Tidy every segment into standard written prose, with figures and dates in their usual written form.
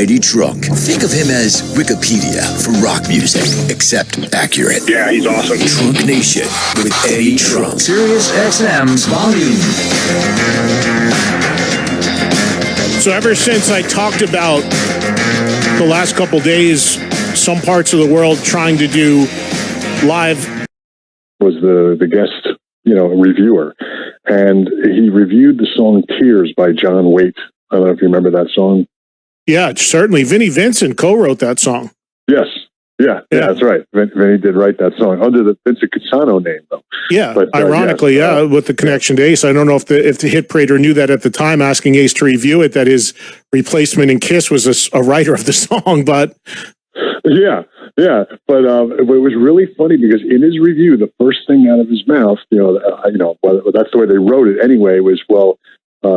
Eddie Trunk. Think of him as Wikipedia for rock music, except accurate. Yeah, he's awesome. Trunk Nation with Eddie Trunk. Sirius XM's Volume. So ever since I talked about the last couple days, some parts of the world trying to do live, was the guest, reviewer, and he reviewed the song "Tears" by John Waite. I don't know if you remember that song. Yeah, certainly. Vinnie Vincent co-wrote that song. Yes. Yeah, that's right. Vinny did write that song under the Vincent Cassano name, though. Yeah, but, ironically, with the connection to Ace. I don't know if the hit parader knew that at the time, asking Ace to review it, that his replacement in Kiss was a writer of the song, but... Yeah. But it was really funny because in his review, the first thing out of his mouth, that's the way they wrote it anyway, was,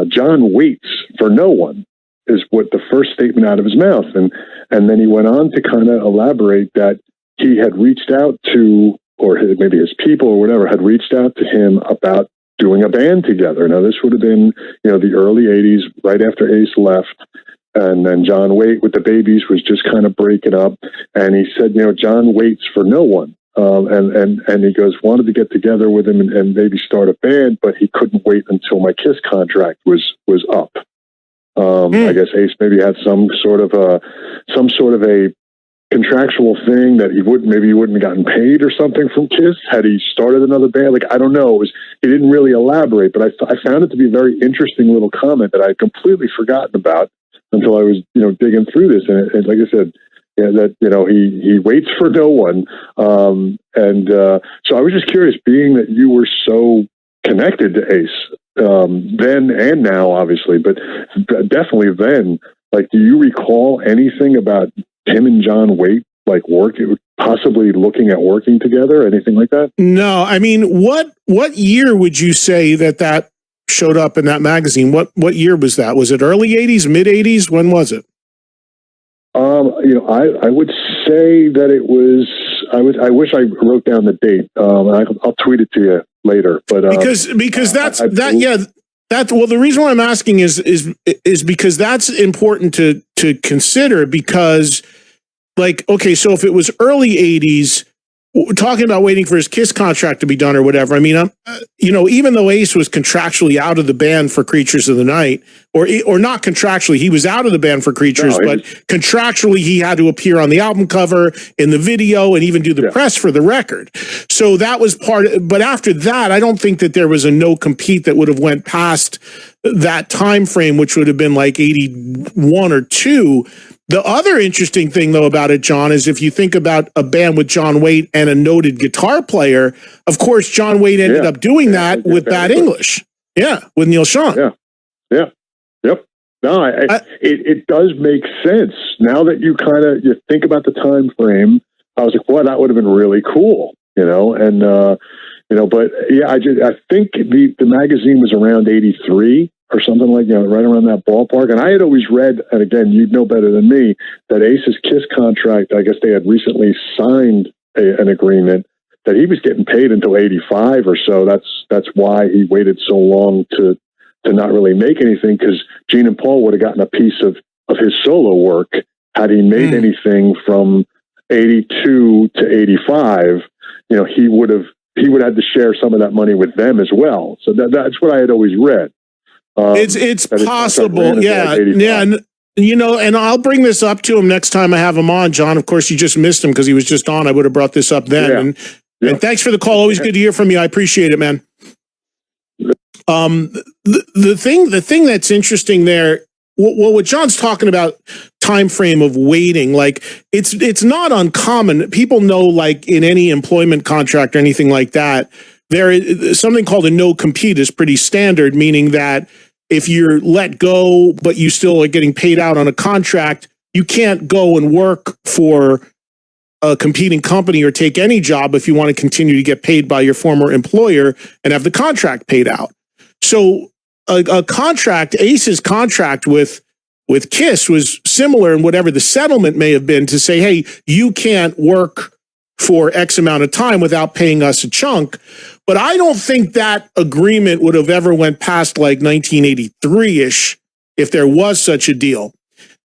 John waits for no one, is what the first statement out of his mouth. And then he went on to kind of elaborate that he had reached out to, or maybe his people or whatever, had reached out to him about doing a band together. Now, this would have been, the early 80s, right after Ace left. And then John Waite with the Babies was just kind of breaking up. And he said, John waits for no one. And he goes, wanted to get together with him and maybe start a band, but he couldn't wait until my Kiss contract was up. I guess Ace maybe had some sort of a contractual thing that he wouldn't have gotten paid or something from Kiss had he started another band. Like, I don't know. He didn't really elaborate, but I found it to be a very interesting little comment that I had completely forgotten about until I was, digging through this. And like I said, he waits for no one. So I was just curious, being that you were so connected to Ace, then and now, obviously, but definitely then, like, do you recall anything about him and John Waite, like possibly looking at working together, anything like that? No, I mean, what year would you say that showed up in that magazine? What year was that? Was it early 80s, mid 80s? When was it? I would say that it was. I wish I wrote down the date. I'll tweet it to you later. But because the reason why I'm asking is because that's important to consider, because, like, okay, so if it was early 80s, talking about waiting for his Kiss contract to be done or whatever, I mean, even though Ace was contractually out of the band for Creatures of the Night, or not contractually, he was out of the band for Creatures, but contractually he had to appear on the album cover, in the video, and even do the press for the record. So that was but after that, I don't think that there was a no-compete that would have went past that time frame, which would have been like 81 or 2. The other interesting thing, though, about it, John, is if you think about a band with John Waite and a noted guitar player, of course, John Waite ended up doing that with Bad English. Yeah, with Neil Schon. Yeah. Yep. No, it does make sense. Now that you think about the time frame, I was like, well, that would have been really cool, but yeah, I think the magazine was around 83. Or something like, right around that ballpark. And I had always read, and again, you'd know better than me, that Ace's Kiss contract, I guess they had recently signed an agreement that he was getting paid until 85 or so. That's why he waited so long to not really make anything, because Gene and Paul would have gotten a piece of his solo work had he made anything from 82 to 85. He would have had to share some of that money with them as well. So that's what I had always read. It's possible. Yeah. And I'll bring this up to him next time I have him on, John. Of course, you just missed him because he was just on. I would have brought this up then. And thanks for the call. Always good to hear from you. I appreciate it, man. The thing that's interesting there, what John's talking about, time frame of waiting, like it's not uncommon. People know, like, in any employment contract or anything like that, there is something called a no-compete is pretty standard, meaning that if you're let go, but you still are getting paid out on a contract, you can't go and work for a competing company or take any job if you want to continue to get paid by your former employer and have the contract paid out. So a contract, Ace's contract with Kiss was similar in whatever the settlement may have been, to say, hey, you can't work for X amount of time without paying us a chunk. But I don't think that agreement would have ever went past like 1983-ish if there was such a deal.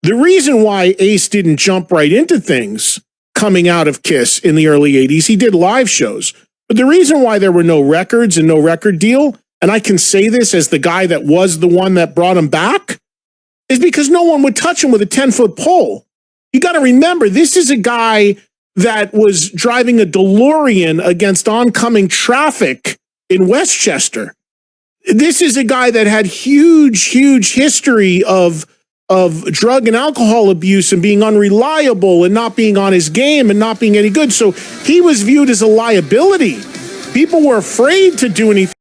The reason why Ace didn't jump right into things coming out of Kiss in the early 80s, he did live shows. But the reason why there were no records and no record deal, and I can say this as the guy that was the one that brought him back, is because no one would touch him with a 10-foot pole. You got to remember, this is a guy that was driving a DeLorean against oncoming traffic in Westchester. This is a guy that had huge history of drug and alcohol abuse and being unreliable and not being on his game and not being any good. So he was viewed as a liability. People were afraid to do anything.